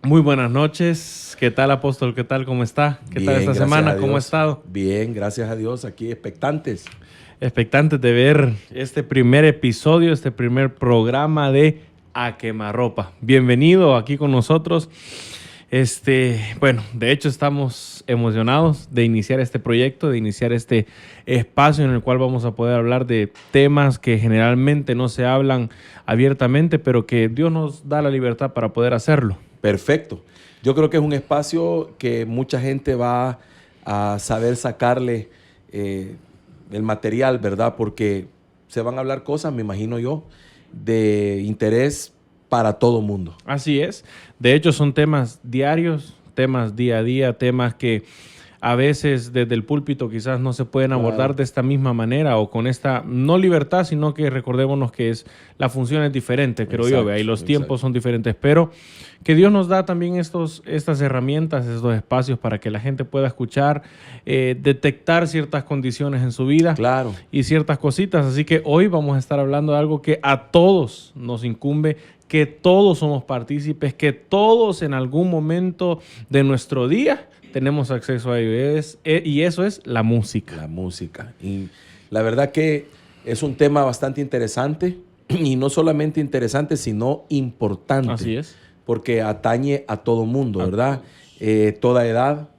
Muy buenas noches. ¿Qué tal, apóstol? ¿Qué tal? ¿Cómo está? ¿Qué tal esta semana? ¿Cómo ha estado? Bien, gracias a Dios, aquí expectantes. Expectantes de ver este primer episodio, este primer programa de A Quemarropa. Bienvenido aquí con nosotros. Bueno, de hecho estamos emocionados de iniciar este proyecto, de iniciar este espacio en el cual vamos a poder hablar de temas que generalmente no se hablan abiertamente, pero que Dios nos da la libertad para poder hacerlo. Perfecto. Yo creo que es un espacio que mucha gente va a saber sacarle el material, ¿verdad? Porque se van a hablar cosas, me imagino yo, de interés para todo mundo. Así es. De hecho, son temas diarios, temas día a día, temas que a veces desde el púlpito quizás no se pueden abordar de esta misma manera o con esta, no libertad, sino que recordémonos que la función es diferente, creo yo, y los tiempos son diferentes, pero que Dios nos da también estas herramientas, estos espacios para que la gente pueda escuchar, detectar ciertas condiciones en su vida y ciertas cositas. Así que hoy vamos a estar hablando de algo que a todos nos incumbe, que todos somos partícipes, que todos en algún momento de nuestro día tenemos acceso a ello, y eso es la música. La música. Y la verdad que es un tema bastante interesante, y no solamente interesante, sino importante. Así es. Porque atañe a todo mundo, ¿verdad? Toda edad,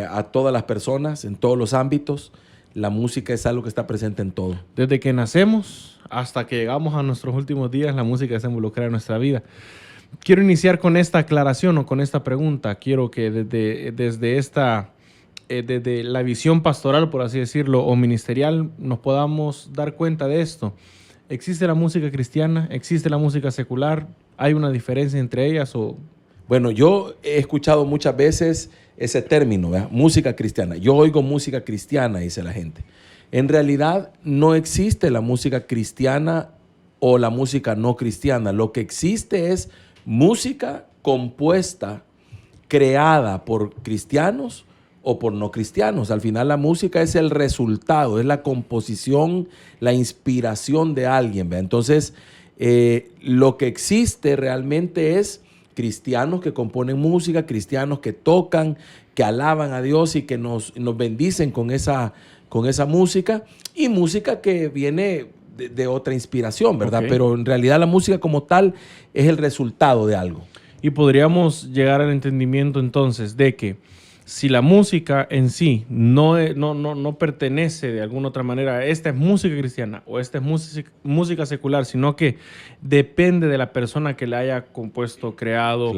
a todas las personas, en todos los ámbitos. La música es algo que está presente en todo. Desde que nacemos hasta que llegamos a nuestros últimos días, la música está involucrada en nuestra vida. Quiero iniciar con esta aclaración o con esta pregunta. Quiero que desde la visión pastoral, por así decirlo, o ministerial, nos podamos dar cuenta de esto. ¿Existe la música cristiana? ¿Existe la música secular? ¿Hay una diferencia entre ellas? Bueno, yo he escuchado muchas veces ese término, ¿verdad? Música cristiana. Yo oigo música cristiana, dice la gente. En realidad no existe la música cristiana o la música no cristiana. Lo que existe es música compuesta, creada por cristianos o por no cristianos. Al final la música es el resultado, es la composición, la inspiración de alguien, ¿verdad? Entonces, lo que existe realmente es cristianos que componen música, cristianos que tocan, que alaban a Dios y que nos bendicen con esa música, y música que viene de otra inspiración, ¿verdad? Okay. Pero en realidad la música como tal es el resultado de algo. Y podríamos llegar al entendimiento entonces de que si la música en sí no pertenece de alguna otra manera, esta es música cristiana o esta es música secular, sino que depende de la persona que la haya compuesto, creado,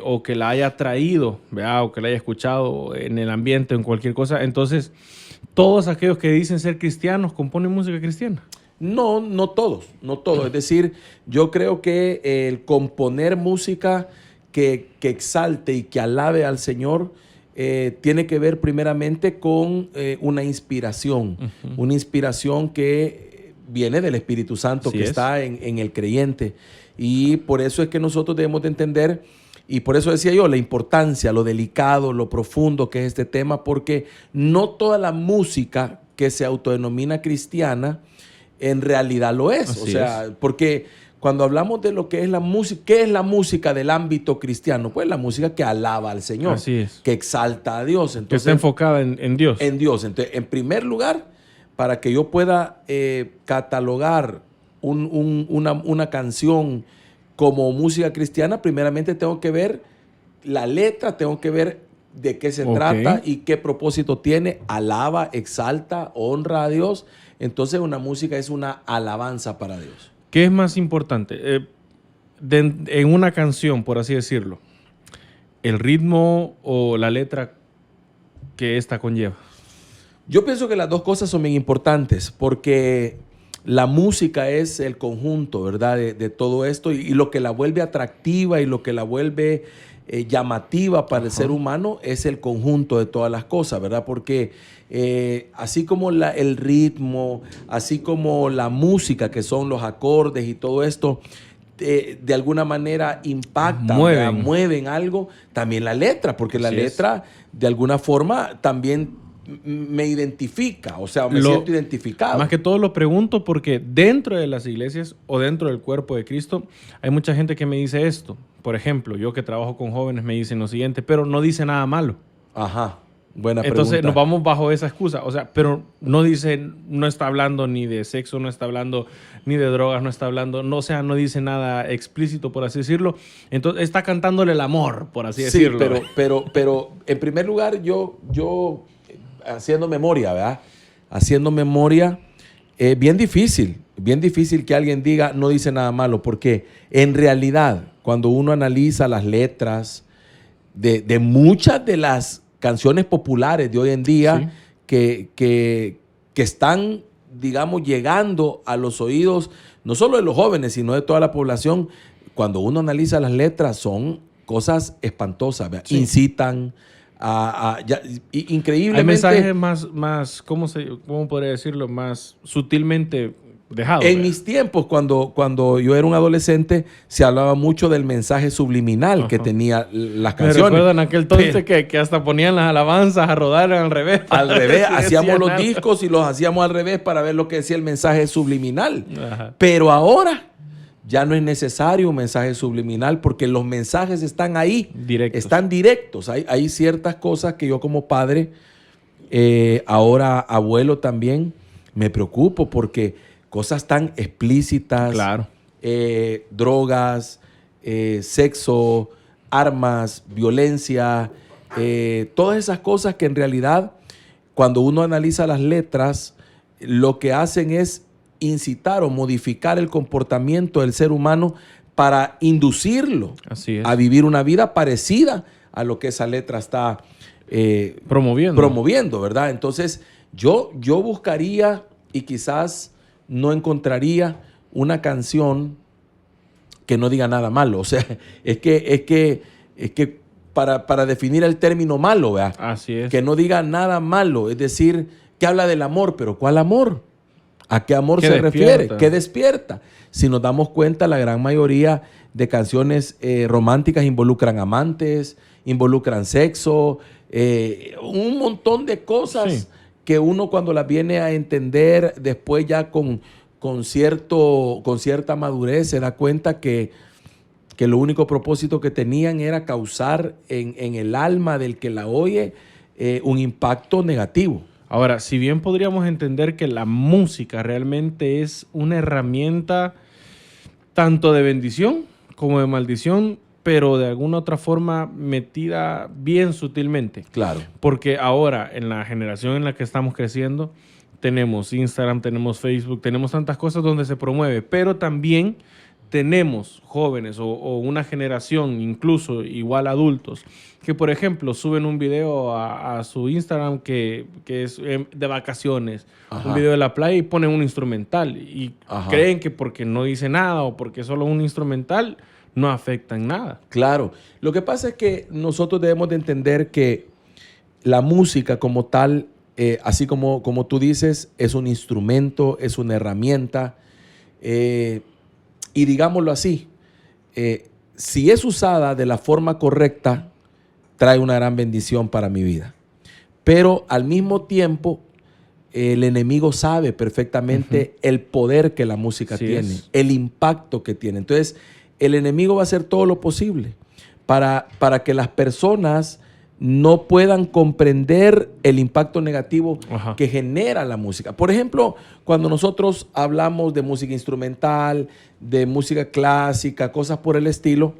o que la haya traído, ¿verdad? O que la haya escuchado en el ambiente o en cualquier cosa. Entonces, todos aquellos que dicen ser cristianos componen música cristiana. No todos. Es decir, yo creo que el componer música que exalte y que alabe al Señor tiene que ver primeramente con una inspiración, una inspiración que viene del Espíritu Santo, que está en el creyente. Y por eso es que nosotros debemos de entender, y por eso decía yo, la importancia, lo delicado, lo profundo que es este tema, porque no toda la música que se autodenomina cristiana en realidad lo es. Así o sea, porque cuando hablamos de lo que es la música, ¿qué es la música del ámbito cristiano? Pues la música que alaba al Señor, así es, que exalta a Dios. Entonces, que está enfocada en Dios. En Dios. Entonces, en primer lugar, para que yo pueda catalogar una canción como música cristiana, primeramente tengo que ver la letra, tengo que ver de qué se trata y qué propósito tiene. Alaba, exalta, honra a Dios. Entonces una música es una alabanza para Dios. ¿Qué es más importante en una canción, por así decirlo? ¿El ritmo o la letra que esta conlleva? Yo pienso que las dos cosas son bien importantes, porque la música es el conjunto, ¿verdad? De todo esto, y lo que la vuelve atractiva y lo que la vuelve llamativa para el ser humano es el conjunto de todas las cosas, ¿verdad? Porque así como el ritmo, así como la música, que son los acordes y todo esto, de alguna manera impactan, mueven algo, también la letra, porque la letra de alguna forma también me identifica, o sea, me siento identificado. Más que todo lo pregunto porque dentro de las iglesias o dentro del cuerpo de Cristo hay mucha gente que me dice esto. por ejemplo, yo que trabajo con jóvenes me dicen lo siguiente, pero no dice nada malo. Ajá, buena Entonces pregunta. nos vamos bajo esa excusa. O sea, pero no dice, no está hablando ni de sexo, no está hablando ni de drogas, no está hablando, no, o sea, no dice nada explícito, por así decirlo. Entonces está cantándole el amor, por así Sí, decirlo. pero en primer lugar, yo haciendo memoria, ¿verdad? Haciendo memoria, bien difícil que alguien diga no dice nada malo, porque en realidad, cuando uno analiza las letras de muchas de las canciones populares de hoy en día que están, digamos, llegando a los oídos, no solo de los jóvenes, sino de toda la población, cuando uno analiza las letras, son cosas espantosas, ¿verdad? Sí. Incitan increíblemente. Hay mensajes más ¿cómo podría decirlo? Más sutilmente dejados. En mis tiempos, cuando yo era un adolescente, se hablaba mucho del mensaje subliminal que tenía las ¿Me canciones. recuerdan aquel entonces que hasta ponían las alabanzas a rodar al revés? Al revés, Sí, hacíamos los nada. discos y los hacíamos al revés para ver lo que decía el mensaje subliminal. Ajá. Pero ahora ya no es necesario un mensaje subliminal porque los mensajes están ahí. Directos. Están directos. Hay ciertas cosas que yo como padre, ahora abuelo también, me preocupo porque cosas tan explícitas, Claro. Drogas, sexo, armas, violencia, todas esas cosas que en realidad cuando uno analiza las letras, lo que hacen es incitar o modificar el comportamiento del ser humano para inducirlo Así es. a vivir una vida parecida a lo que esa letra está promoviendo, ¿verdad? Entonces, yo buscaría y quizás no encontraría una canción que no diga nada malo. O sea, es que para definir el término malo, ¿verdad? Así es. Que no diga nada malo, es decir, que habla del amor, pero ¿cuál amor? ¿A qué amor ¿Qué se despierta? refiere? ¿Qué despierta? Si nos damos cuenta, la gran mayoría de canciones románticas involucran amantes, involucran sexo, un montón de cosas Sí. que uno cuando las viene a entender después ya con cierta madurez se da cuenta que lo único propósito que tenían era causar en el alma del que la oye un impacto negativo. Ahora, si bien podríamos entender que la música realmente es una herramienta tanto de bendición como de maldición, pero de alguna otra forma metida bien sutilmente. Claro. Porque ahora, en la generación en la que estamos creciendo, tenemos Instagram, tenemos Facebook, tenemos tantas cosas donde se promueve, pero también tenemos jóvenes o una generación, incluso igual adultos, que por ejemplo suben un video a su Instagram que es de vacaciones, Ajá. un video de la playa y ponen un instrumental y Ajá. creen que porque no dice nada o porque es solo un instrumental no afecta en nada. Claro. Lo que pasa es que nosotros debemos de entender que la música como tal, así como tú dices, es un instrumento, es una herramienta. Y digámoslo así, si es usada de la forma correcta, trae una gran bendición para mi vida. Pero al mismo tiempo, el enemigo sabe perfectamente el poder que la música Así tiene, es. el impacto que tiene. Entonces, el enemigo va a hacer todo lo posible para que las personas no puedan comprender el impacto negativo Ajá. que genera la música. Por ejemplo, cuando nosotros hablamos de música instrumental, de música clásica, cosas por el estilo,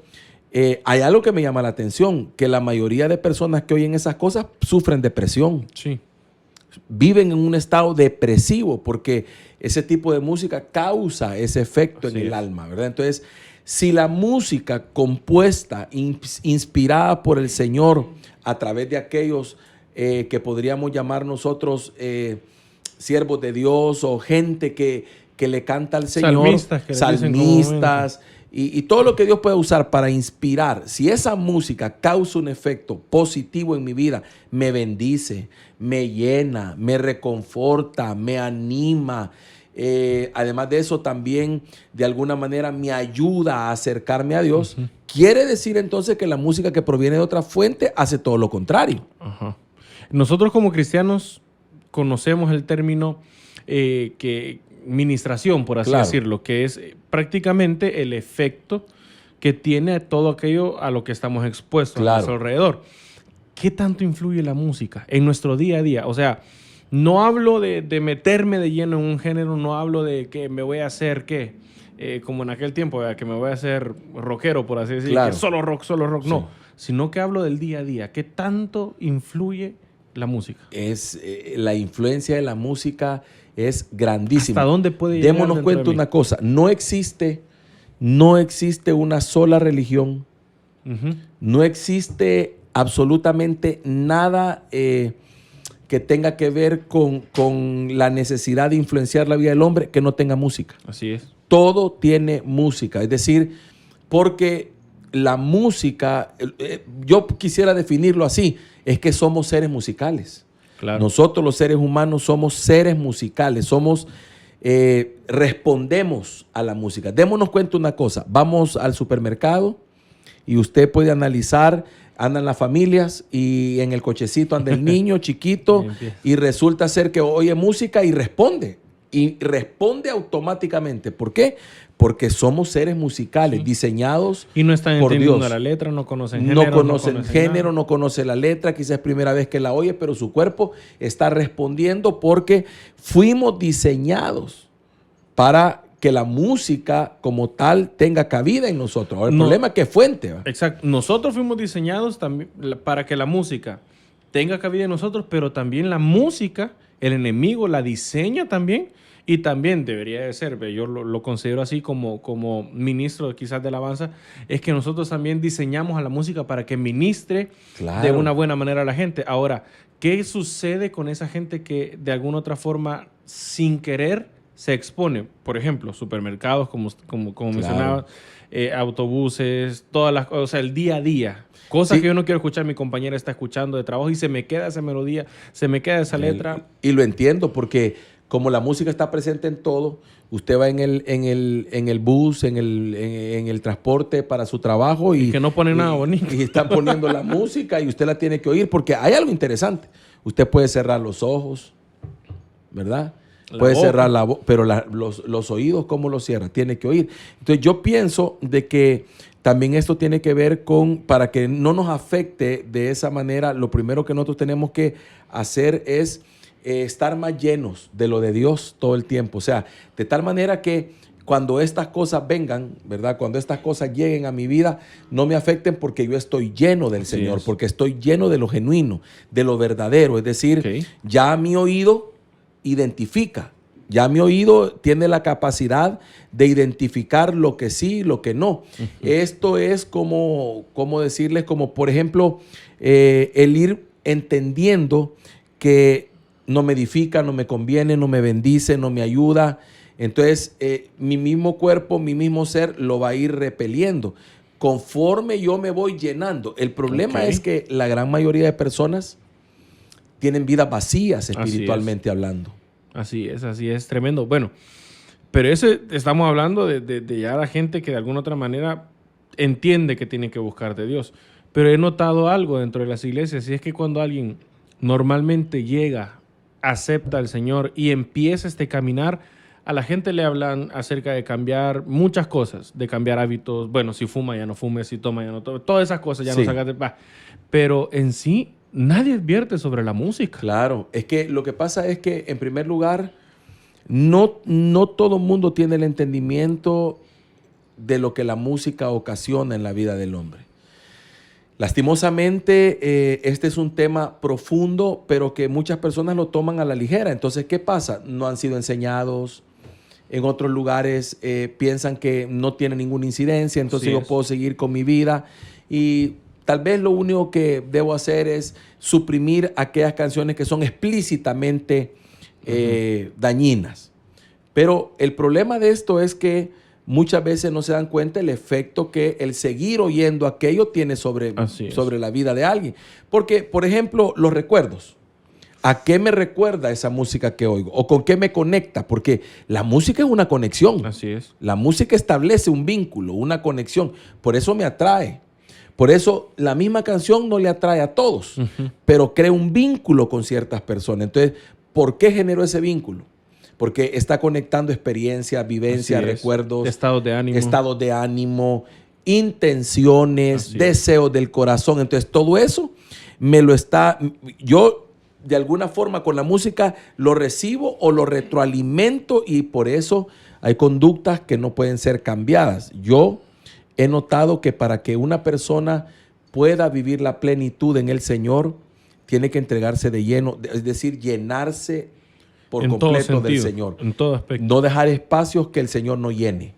hay algo que me llama la atención, que la mayoría de personas que oyen esas cosas sufren depresión, Sí. viven en un estado depresivo porque ese tipo de música causa ese efecto Así en el es. alma, ¿verdad? Entonces, si la música compuesta, inspirada por el Señor a través de aquellos que podríamos llamar nosotros siervos de Dios o gente que le canta al Señor, Salmistas, que le dicen salmistas, y todo lo que Dios puede usar para inspirar, si esa música causa un efecto positivo en mi vida, me bendice, me llena, me reconforta, me anima. Además de eso, también de alguna manera me ayuda a acercarme a Dios. Quiere decir entonces que la música que proviene de otra fuente hace todo lo contrario. Ajá. Nosotros como cristianos conocemos el término ministración, por así Claro. decirlo, que es prácticamente el efecto que tiene todo aquello a lo que estamos expuestos a nuestro alrededor. ¿Qué tanto influye la música en nuestro día a día? O sea, no hablo de meterme de lleno en un género, no hablo de que me voy a hacer, ¿qué? Como en aquel tiempo, ¿verdad? Que me voy a hacer rockero, por así decir, que solo rock, sí. No, sino que hablo del día a día. ¿Qué tanto influye la música? La influencia de la música es grandísima. ¿Hasta dónde puede llegar? Démonos cuenta una cosa, no existe una sola religión, no existe absolutamente nada que tenga que ver con la necesidad de influenciar la vida del hombre que no tenga música. Así es. Todo tiene música, es decir, porque la música, yo quisiera definirlo así, es que somos seres musicales. Claro. Nosotros los seres humanos somos seres musicales, respondemos a la música. Démonos cuenta una cosa, vamos al supermercado y usted puede analizar, andan las familias y en el cochecito anda el niño chiquito y resulta ser que oye música y responde automáticamente. ¿Por qué? Porque somos seres musicales, diseñados y no están por entendiendo Dios. La letra, no conocen género. No conocen la letra, quizás es primera vez que la oye, pero su cuerpo está respondiendo porque fuimos diseñados para que la música como tal tenga cabida en nosotros. Ahora, el problema es que es fuente. ¿Va? Exacto. Nosotros fuimos diseñados también para que la música tenga cabida en nosotros, pero también la música, el enemigo la diseña también. Y también debería de ser, yo lo considero así como ministro quizás de alabanza, es que nosotros también diseñamos a la música para que ministre de una buena manera a la gente. Ahora, ¿qué sucede con esa gente que de alguna otra forma, sin querer, se expone? Por ejemplo, supermercados, como mencionaba, autobuses, todas las cosas, o sea, el día a día. Cosas que yo no quiero escuchar, mi compañera está escuchando de trabajo y se me queda esa melodía, se me queda esa letra. Y lo entiendo porque como la música está presente en todo, usted va en el bus, en el transporte para su trabajo y que no ponen nada bonito. Y están poniendo la música y usted la tiene que oír porque hay algo interesante. Usted puede cerrar los ojos, ¿verdad? Puede cerrar la boca, pero los oídos, ¿cómo los cierra? Tiene que oír. Entonces yo pienso de que también esto tiene que ver para que no nos afecte de esa manera, lo primero que nosotros tenemos que hacer es estar más llenos de lo de Dios todo el tiempo. O sea, de tal manera que cuando estas cosas vengan, ¿verdad? Cuando estas cosas lleguen a mi vida, no me afecten porque yo estoy lleno del Señor, porque estoy lleno de lo genuino, de lo verdadero. Es decir, ya mi oído identifica, ya mi oído tiene la capacidad de identificar lo que sí y lo que no. Esto es como decirles, como por ejemplo, el ir entendiendo que no me edifica, no me conviene, no me bendice, no me ayuda. Entonces, mi mismo cuerpo, mi mismo ser lo va a ir repeliendo conforme yo me voy llenando. El problema es que la gran mayoría de personas tienen vidas vacías espiritualmente hablando. Así es, tremendo. Bueno, pero estamos hablando de ya la gente que de alguna otra manera entiende que tiene que buscar de Dios. Pero he notado algo dentro de las iglesias, y es que cuando alguien normalmente llega, acepta al Señor y empieza este caminar, a la gente le hablan acerca de cambiar muchas cosas, de cambiar hábitos. Bueno, si fuma ya no fume, si toma ya no tome, todas esas cosas ya no sacas de paz. Pero en sí, nadie advierte sobre la música. Claro, es que lo que pasa es que, en primer lugar, no todo el mundo tiene el entendimiento de lo que la música ocasiona en la vida del hombre. Lastimosamente, este es un tema profundo, pero que muchas personas lo toman a la ligera. Entonces, ¿qué pasa? No han sido enseñados. En otros lugares piensan que no tiene ninguna incidencia, entonces yo puedo seguir con mi vida. Y tal vez lo único que debo hacer es suprimir aquellas canciones que son explícitamente dañinas. Pero el problema de esto es que muchas veces no se dan cuenta el efecto que el seguir oyendo aquello tiene sobre la vida de alguien. Porque, por ejemplo, los recuerdos. ¿A qué me recuerda esa música que oigo? ¿O con qué me conecta? Porque la música es una conexión. Así es. La música establece un vínculo, una conexión. Por eso me atrae. Por eso la misma canción no le atrae a todos, pero crea un vínculo con ciertas personas. Entonces, ¿por qué generó ese vínculo? Porque está conectando experiencias, vivencias, recuerdos, estados de ánimo. intenciones, Así es. deseos del corazón. Entonces, todo eso yo de alguna forma con la música lo recibo o lo retroalimento y por eso hay conductas que no pueden ser cambiadas. Yo he notado que para que una persona pueda vivir la plenitud en el Señor, tiene que entregarse de lleno, es decir, llenarse por En todo completo del sentido, Señor. en todo aspecto. No dejar espacios que el Señor no llene.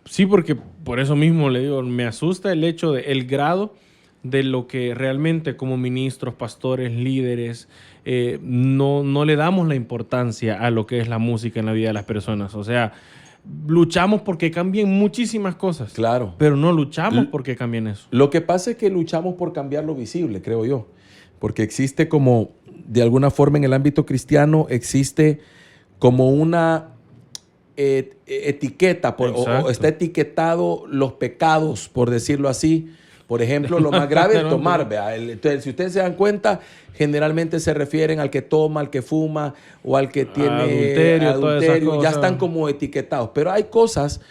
Sí, porque por eso mismo le digo, me asusta el hecho de el grado de lo que realmente como ministros, pastores, líderes, no le damos la importancia a lo que es la música en la vida de las personas. O sea, luchamos porque cambien muchísimas cosas. Claro. Pero no luchamos porque cambien eso. Lo que pasa es que luchamos por cambiar lo visible, creo yo. Porque existe como, de alguna forma en el ámbito cristiano, existe como una etiqueta, o está etiquetado los pecados, por decirlo así. Por ejemplo, lo más grave es tomar. ¿Vea? Entonces, si ustedes se dan cuenta, generalmente se refieren al que toma, al que fuma o al que tiene adulterio. Ya están como etiquetados. Pero hay cosas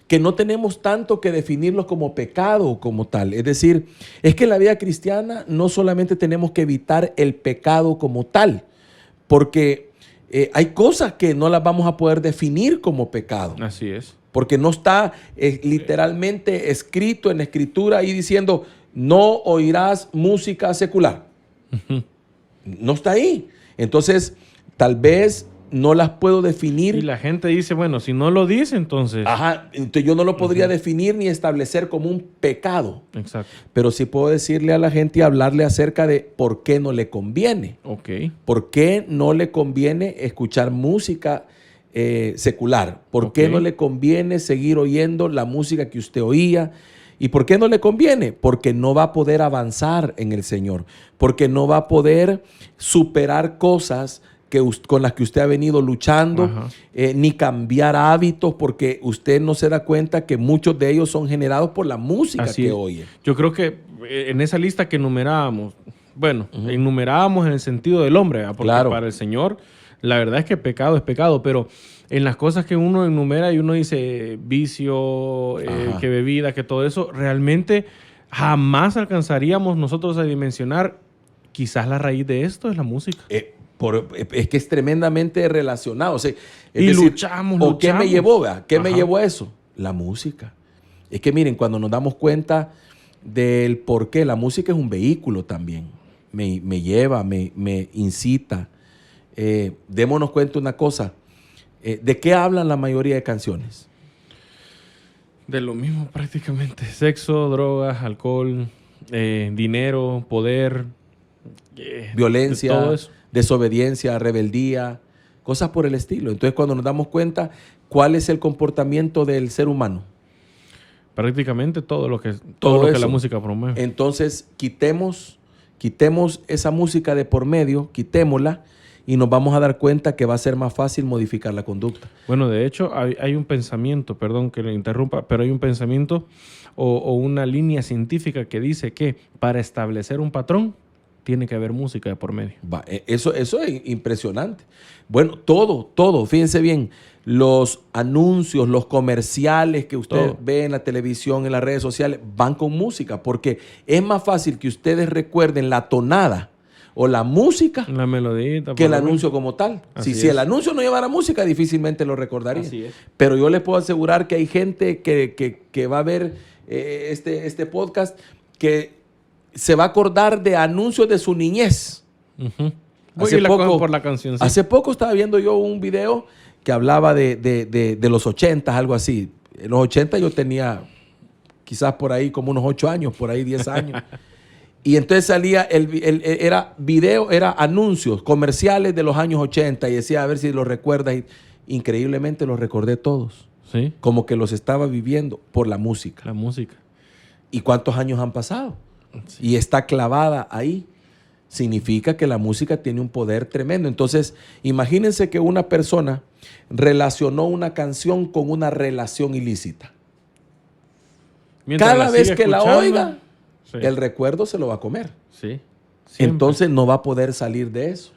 que no tenemos tanto que definirlos como pecado como tal. Es decir, es que en la vida cristiana no solamente tenemos que evitar el pecado como tal, porque hay cosas que no las vamos a poder definir como pecado. Así es. Porque no está literalmente escrito en la escritura ahí diciendo, no oirás música secular. No está ahí. Entonces, tal vez no las puedo definir. Y la gente dice, bueno, si no lo dice, entonces... Ajá, entonces yo no lo podría definir ni establecer como un pecado. Exacto. Pero sí puedo decirle a la gente y hablarle acerca de por qué no le conviene. Ok. ¿Por qué no le conviene escuchar música secular? ¿Por qué no le conviene seguir oyendo la música que usted oía? ¿Y por qué no le conviene? Porque no va a poder avanzar en el Señor. Porque no va a poder superar cosas con las que usted ha venido luchando, ni cambiar hábitos, porque usted no se da cuenta que muchos de ellos son generados por la música que oye. Yo creo que en esa lista que enumerábamos, bueno, enumerábamos en el sentido del hombre, ¿verdad? Porque para el Señor la verdad es que pecado es pecado, pero en las cosas que uno enumera y uno dice vicio, que bebida, que todo eso, realmente jamás alcanzaríamos nosotros a dimensionar quizás la raíz de esto es la música. Es que es tremendamente relacionado. O sea, y decir, luchamos. ¿Qué me llevó? ¿Qué me llevó a eso? La música. Es que miren, cuando nos damos cuenta del por qué, la música es un vehículo también. Me lleva, me incita. Démonos cuenta una cosa. ¿De qué hablan la mayoría de canciones? De lo mismo prácticamente. Sexo, drogas, alcohol, dinero, poder, violencia, todo eso. Desobediencia, rebeldía, cosas por el estilo. Entonces, cuando nos damos cuenta, ¿cuál es el comportamiento del ser humano? Prácticamente todo lo que la música promueve. Entonces, quitemos esa música de por medio, quitémosla y nos vamos a dar cuenta que va a ser más fácil modificar la conducta. Bueno, de hecho, hay un pensamiento, perdón que le interrumpa, pero hay un pensamiento o una línea científica que dice que para establecer un patrón, tiene que haber música de por medio. Eso es impresionante. Bueno, todo. Fíjense bien, los anuncios, los comerciales que usted ve en la televisión, en las redes sociales, van con música, porque es más fácil que ustedes recuerden la tonada o la música, la melodía, que el anuncio como tal. Si el anuncio no llevara música, difícilmente lo recordaría. Así es. Pero yo les puedo asegurar que hay gente que va a ver este podcast que se va a acordar de anuncios de su niñez. Por la canción. Sí. Hace poco estaba viendo yo un video que hablaba de los 80, algo así. En los 80 yo tenía quizás por ahí como unos 8 años, por ahí 10 años. Y entonces salía, era anuncios comerciales de los años 80 y decía, a ver si los recuerdas. Increíblemente los recordé todos. Sí. Como que los estaba viviendo por la música. La música. ¿Y cuántos años han pasado? Sí. Y está clavada ahí. Significa que la música tiene un poder tremendo. Entonces, imagínense que una persona relacionó una canción con una relación ilícita. Cada vez que la oiga, el recuerdo se lo va a comer. Sí. Entonces no va a poder salir de eso.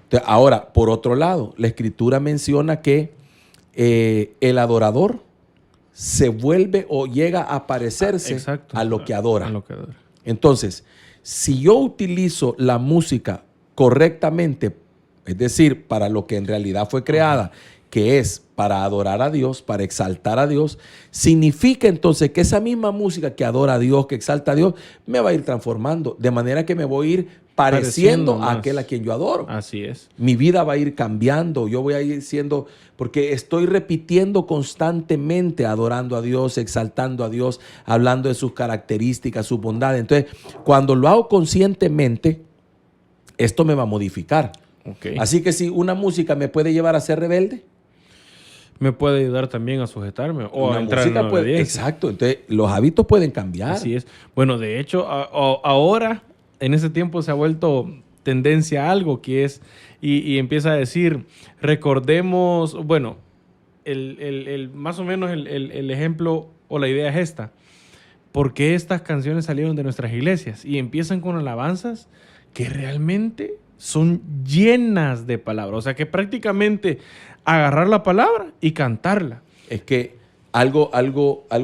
Entonces, ahora, por otro lado, la Escritura menciona que el adorador se vuelve o llega a parecerse Exacto. a lo que adora. A lo que adora. Entonces, si yo utilizo la música correctamente, es decir, para lo que en realidad fue creada, que es para adorar a Dios, para exaltar a Dios, significa entonces que esa misma música que adora a Dios, que exalta a Dios, me va a ir transformando, de manera que me voy a ir pareciendo a más. aquel a quien yo adoro. Así es. Mi vida va a ir cambiando, yo voy a ir siendo, porque estoy repitiendo constantemente, adorando a Dios, exaltando a Dios, hablando de sus características, su bondad. Entonces, cuando lo hago conscientemente, esto me va a modificar. Okay. Así que si una música me puede llevar a ser rebelde, me puede ayudar también a sujetarme o una a entrar en música la puede, obediencia. exacto, entonces los hábitos pueden cambiar. Así es. Bueno, de hecho, ahora, en ese tiempo se ha vuelto tendencia a algo que es, y empieza a decir, recordemos, bueno, más o menos el ejemplo o la idea es esta. ¿Por qué estas canciones salieron de nuestras iglesias? Y empiezan con alabanzas que realmente son llenas de palabras. O sea, que prácticamente agarrar la palabra y cantarla. Es que algo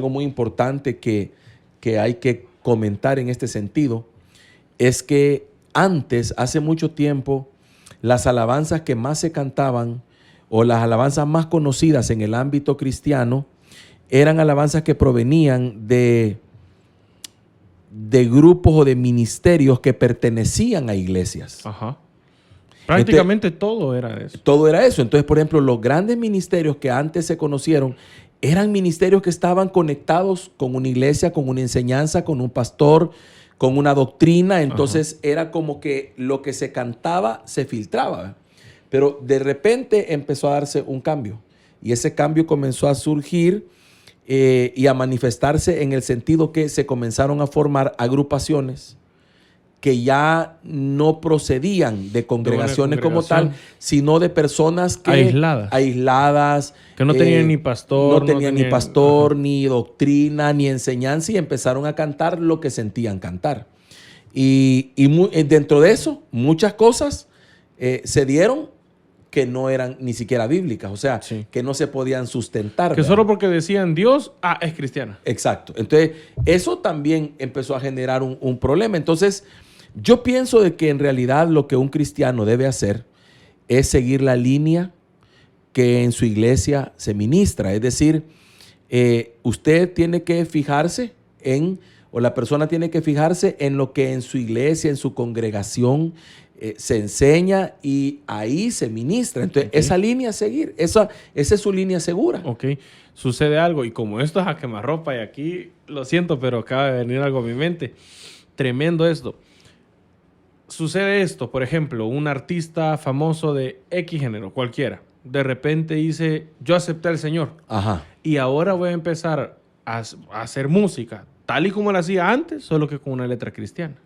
muy importante que hay que comentar en este sentido es que antes, hace mucho tiempo, las alabanzas que más se cantaban o las alabanzas más conocidas en el ámbito cristiano eran alabanzas que provenían de grupos o de ministerios que pertenecían a iglesias. Ajá. Prácticamente todo era eso. Todo era eso. Entonces, por ejemplo, los grandes ministerios que antes se conocieron eran ministerios que estaban conectados con una iglesia, con una enseñanza, con un pastor, con una doctrina. Entonces, era como que lo que se cantaba se filtraba. Pero de repente empezó a darse un cambio. Y ese cambio comenzó a surgir y a manifestarse en el sentido que se comenzaron a formar agrupaciones que ya no procedían de congregaciones como tal, sino de personas que aisladas que no tenían ni pastor. No tenían ni pastor, ni doctrina, ni enseñanza, y empezaron a cantar lo que sentían cantar. Y dentro de eso, muchas cosas se dieron que no eran ni siquiera bíblicas, o sea, sí, que no se podían sustentar. Que ¿verdad? Solo porque decían Dios, es cristiana. Exacto. Entonces, eso también empezó a generar un problema. Entonces, yo pienso de que en realidad lo que un cristiano debe hacer es seguir la línea que en su iglesia se ministra. Es decir, usted tiene que fijarse o la persona tiene que fijarse en lo que en su iglesia, en su congregación se enseña y ahí se ministra. Entonces, esa línea a seguir, esa es su línea segura. Ok. Sucede algo, y como esto es a quemarropa, y aquí, lo siento, pero acaba de venir algo a mi mente. Tremendo esto. Sucede esto, por ejemplo, un artista famoso de X género, cualquiera, de repente dice, yo acepté al Señor. Ajá. Y ahora voy a empezar a hacer música, tal y como la hacía antes, solo que con una letra cristiana.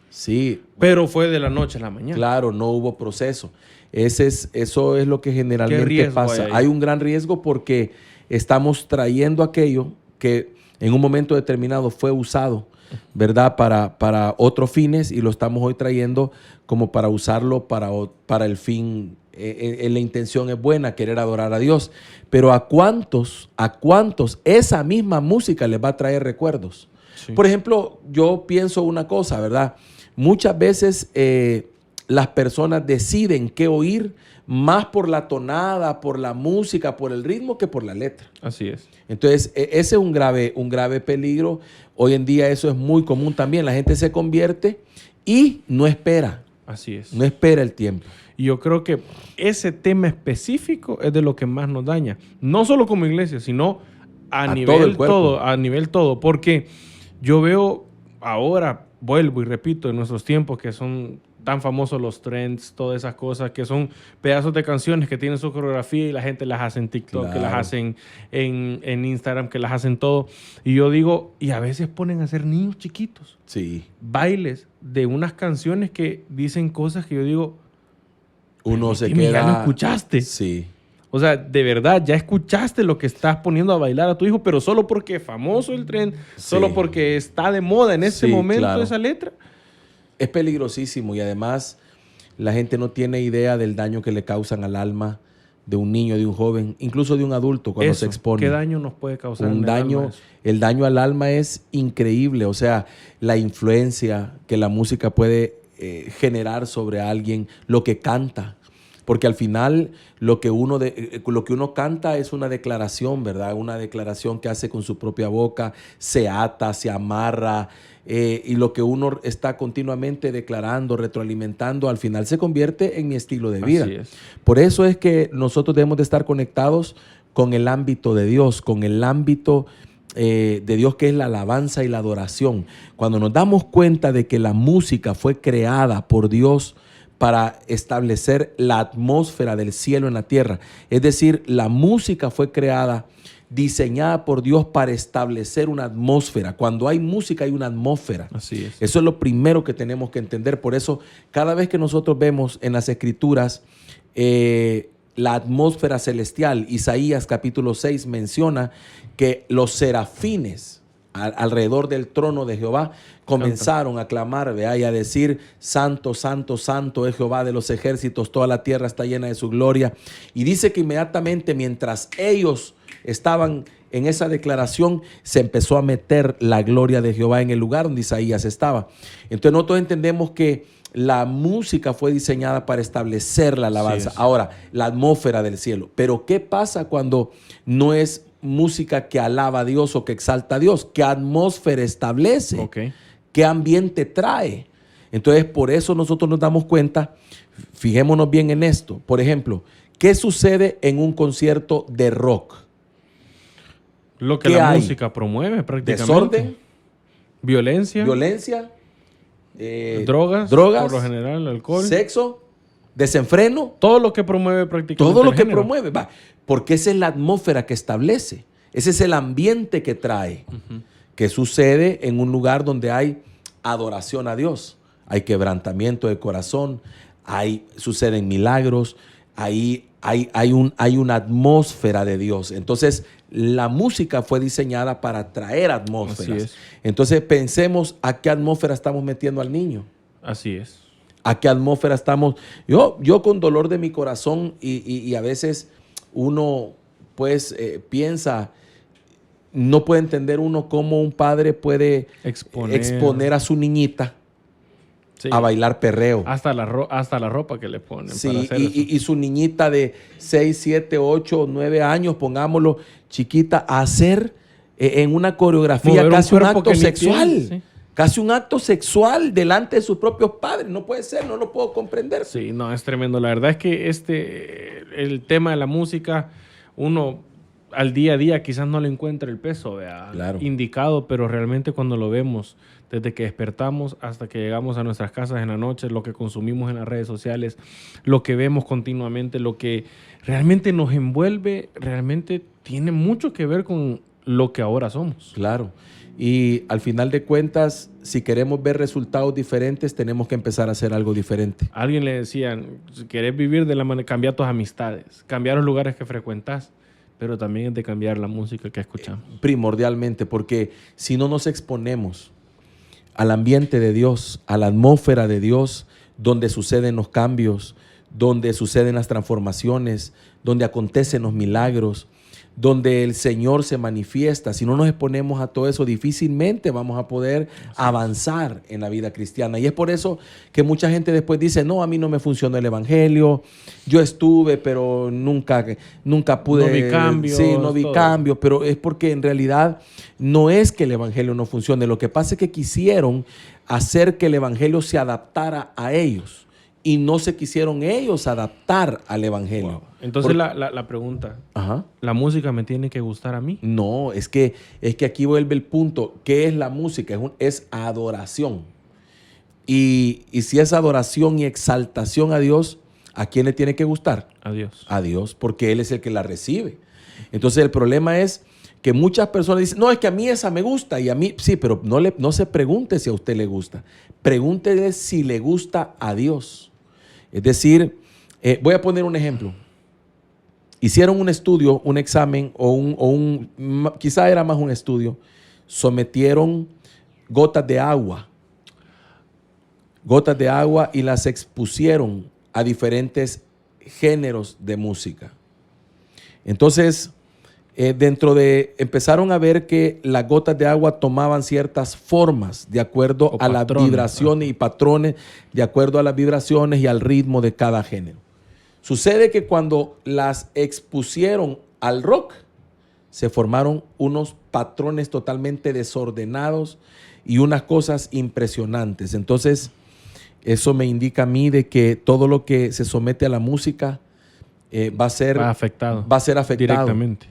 Sí. Pero fue de la noche a la mañana. Claro, no hubo proceso. Eso es lo que generalmente pasa. Hay un gran riesgo porque estamos trayendo aquello que en un momento determinado fue usado, ¿verdad? Para otros fines, y lo estamos hoy trayendo como para usarlo para el fin. La intención es buena, querer adorar a Dios. Pero ¿a cuántos esa misma música les va a traer recuerdos? Sí. Por ejemplo, yo pienso una cosa, ¿verdad? Muchas veces las personas deciden qué oír más por la tonada, por la música, por el ritmo, que por la letra. Así es. Entonces, ese es un grave peligro. Hoy en día eso es muy común también. La gente se convierte y no espera. Así es. No espera el tiempo. Y yo creo que ese tema específico es de lo que más nos daña. No solo como iglesia, sino a nivel todo. Porque yo veo ahora, vuelvo y repito, en nuestros tiempos que son tan famosos los trends, todas esas cosas, que son pedazos de canciones que tienen su coreografía y la gente las hace en TikTok, claro, que las hacen en Instagram, que las hacen todo. Y yo digo, y a veces ponen a hacer niños chiquitos. Sí. Bailes de unas canciones que dicen cosas que yo digo, uno se queda... ¿Ya lo escuchaste? Sí. O sea, de verdad, ya escuchaste lo que estás poniendo a bailar a tu hijo, pero solo porque es famoso el trend, sí, solo porque está de moda en ese momento, claro, esa letra. Es peligrosísimo, y además la gente no tiene idea del daño que le causan al alma, de un niño, de un joven, incluso de un adulto cuando se expone. ¿Qué daño nos puede causar Un en el daño, alma eso? el daño al alma es increíble. O sea, la influencia que la música puede generar sobre alguien, lo que canta. Porque al final lo que uno canta es una declaración, ¿verdad? Una declaración que hace con su propia boca, se ata, se amarra, y lo que uno está continuamente declarando, retroalimentando, al final se convierte en mi estilo de vida. Así es. Por eso es que nosotros debemos de estar conectados con el ámbito de Dios, con el ámbito de Dios, que es la alabanza y la adoración. Cuando nos damos cuenta de que la música fue creada por Dios para establecer la atmósfera del cielo en la tierra, es decir, la música fue creada, diseñada por Dios para establecer una atmósfera. Cuando hay música hay una atmósfera. Así es. Eso es lo primero que tenemos que entender. Por eso, cada vez que nosotros vemos en las Escrituras la atmósfera celestial, Isaías capítulo 6 menciona que los serafines alrededor del trono de Jehová comenzaron a clamar, ¿verdad? Y a decir: santo, santo, santo es Jehová de los ejércitos, toda la tierra está llena de su gloria. Y dice que inmediatamente, mientras ellos estaban en esa declaración, se empezó a meter la gloria de Jehová en el lugar donde Isaías estaba. Entonces nosotros entendemos que la música fue diseñada para establecer la alabanza. Sí, ahora, la atmósfera del cielo. Pero ¿qué pasa cuando no es música que alaba a Dios o que exalta a Dios? ¿Qué atmósfera establece? Okay. ¿Qué ambiente trae? Entonces, por eso nosotros nos damos cuenta, fijémonos bien en esto. Por ejemplo, ¿qué sucede en un concierto de rock? Lo que la música promueve prácticamente. Desorden, violencia, drogas, por lo general, alcohol, sexo, desenfreno. Todo lo que promueve prácticamente. Todo lo que promueve, va. Porque esa es la atmósfera que establece. Ese es el ambiente que trae. Que sucede en un lugar donde hay adoración a Dios. Hay quebrantamiento de corazón, suceden milagros, hay una atmósfera de Dios. Entonces, la música fue diseñada para traer atmósferas. Así es. Entonces, pensemos a qué atmósfera estamos metiendo al niño. Así es. A qué atmósfera estamos. Yo con dolor de mi corazón y a veces uno pues piensa, no puede entender uno cómo un padre puede exponer a su niñita a bailar perreo. Hasta la ropa que le ponen. Sí, para hacer y su niñita de 6, 7, 8, 9 años, pongámoslo, chiquita, a hacer en una coreografía casi un acto sexual. Tiene, sí. Casi un acto sexual delante de sus propios padres. No puede ser, no lo puedo comprender. Sí, no, es tremendo. La verdad es que el tema de la música, uno al día a día quizás no le encuentra el peso indicado, pero realmente cuando lo vemos, desde que despertamos hasta que llegamos a nuestras casas en la noche, lo que consumimos en las redes sociales, lo que vemos continuamente, lo que realmente nos envuelve, realmente tiene mucho que ver con lo que ahora somos. Claro. Y al final de cuentas, si queremos ver resultados diferentes, tenemos que empezar a hacer algo diferente. A alguien le decían, si querés vivir de la manera, cambia tus amistades, cambiar los lugares que frecuentas, pero también es de cambiar la música que escuchamos. Primordialmente, porque si no nos exponemos al ambiente de Dios, a la atmósfera de Dios, donde suceden los cambios, donde suceden las transformaciones, donde acontecen los milagros, donde el Señor se manifiesta. Si no nos exponemos a todo eso, difícilmente vamos a poder avanzar en la vida cristiana. Y es por eso que mucha gente después dice, no, a mí no me funcionó el evangelio, yo estuve, pero nunca pude. No vi cambios. Sí, no vi cambios, pero es porque en realidad no es que el evangelio no funcione. Lo que pasa es que quisieron hacer que el evangelio se adaptara a ellos y no se quisieron ellos adaptar al evangelio. Wow. Entonces la pregunta, ¿la música me tiene que gustar a mí? No, es que aquí vuelve el punto. ¿Qué es la música? Es adoración. Y si es adoración y exaltación a Dios, ¿a quién le tiene que gustar? A Dios. A Dios, porque Él es el que la recibe. Entonces el problema es que muchas personas dicen, no, es que a mí esa me gusta y a mí, sí, pero no se pregunte si a usted le gusta. Pregúntele si le gusta a Dios. Es decir, voy a poner un ejemplo. Hicieron un estudio, un examen quizá era más un estudio, sometieron gotas de agua y las expusieron a diferentes géneros de música. Entonces, empezaron a ver que las gotas de agua tomaban ciertas formas de acuerdo a las vibraciones y patrones, de acuerdo a las vibraciones y al ritmo de cada género. Sucede que cuando las expusieron al rock, se formaron unos patrones totalmente desordenados y unas cosas impresionantes. Entonces, eso me indica a mí de que todo lo que se somete a la música va a ser afectado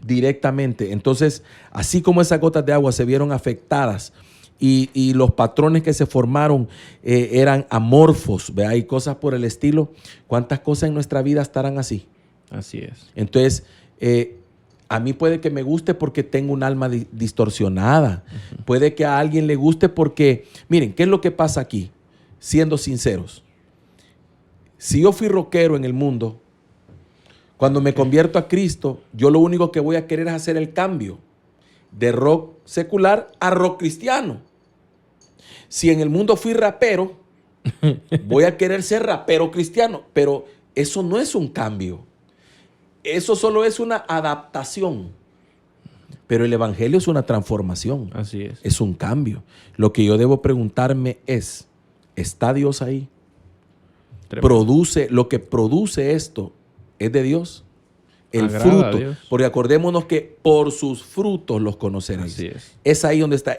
directamente. Entonces, así como esas gotas de agua se vieron afectadas y los patrones que se formaron eran amorfos, ¿ve? Hay cosas por el estilo. ¿Cuántas cosas en nuestra vida estarán así? Así es. Entonces, a mí puede que me guste porque tengo un alma distorsionada. Uh-huh. Puede que a alguien le guste porque, miren, ¿qué es lo que pasa aquí? Siendo sinceros. Si yo fui rockero en el mundo, cuando me convierto a Cristo, yo lo único que voy a querer es hacer el cambio de rock secular a rock cristiano. Si en el mundo fui rapero, voy a querer ser rapero cristiano, pero eso no es un cambio. Eso solo es una adaptación. Pero el evangelio es una transformación. Así es. Es un cambio. Lo que yo debo preguntarme es, ¿está Dios ahí? Lo que produce esto es de Dios. El fruto. Porque acordémonos que por sus frutos los conoceréis. Así es. Es ahí donde está.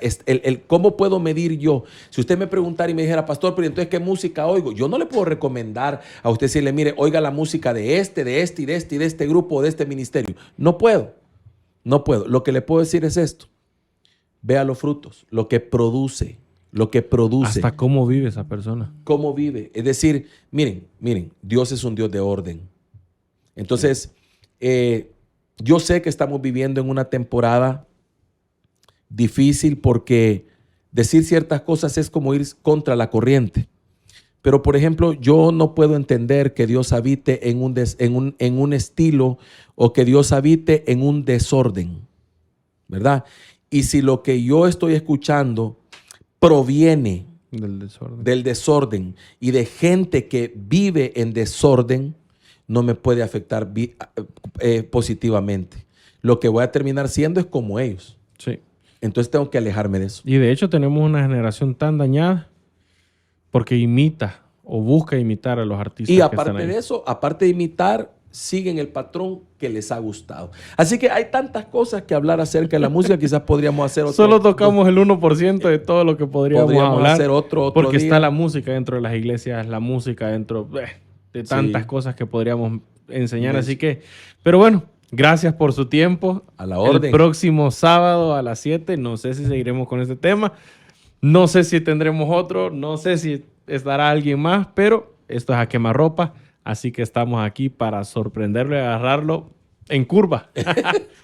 ¿Cómo puedo medir yo? Si usted me preguntara y me dijera, pastor, pero entonces, ¿qué música oigo? Yo no le puedo recomendar a usted decirle, mire, oiga la música de este grupo, de este ministerio. No puedo. No puedo. Lo que le puedo decir es esto. Vea los frutos, lo que produce. Hasta cómo vive esa persona. Cómo vive. Es decir, miren, Dios es un Dios de orden. Entonces, yo sé que estamos viviendo en una temporada difícil porque decir ciertas cosas es como ir contra la corriente. Pero, por ejemplo, yo no puedo entender que Dios habite en un estilo o que Dios habite en un desorden, ¿verdad? Y si lo que yo estoy escuchando proviene del desorden y de gente que vive en desorden, no me puede afectar positivamente. Lo que voy a terminar siendo es como ellos. Sí. Entonces tengo que alejarme de eso. Y de hecho tenemos una generación tan dañada porque imita o busca imitar a los artistas. Y aparte de eso, aparte de imitar, siguen el patrón que les ha gustado. Así que hay tantas cosas que hablar acerca de la música. Quizás podríamos hacer otro. Solo tocamos el 1% de todo lo que podríamos hablar. Hacer otro porque día. Está la música dentro de las iglesias, la música dentro de tantas cosas que podríamos enseñar. Así que, pero bueno, gracias por su tiempo. A la orden. El próximo sábado a las 7, no sé si seguiremos con este tema. No sé si tendremos otro. No sé si estará alguien más, pero esto es A Quemarropa. Así que estamos aquí para sorprenderlo y agarrarlo en curva.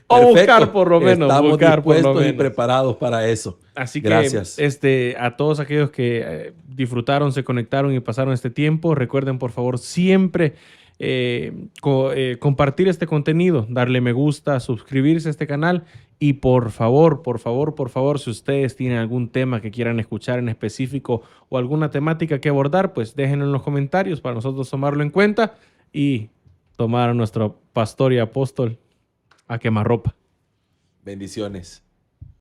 O buscar por lo menos. Estamos dispuestos y preparados para eso. Así gracias. Que a todos aquellos que disfrutaron, se conectaron y pasaron este tiempo, recuerden por favor siempre compartir este contenido, darle me gusta, suscribirse a este canal y por favor, si ustedes tienen algún tema que quieran escuchar en específico o alguna temática que abordar, pues déjenlo en los comentarios para nosotros tomarlo en cuenta y tomar a nuestro pastor y apóstol a quemarropa. Bendiciones.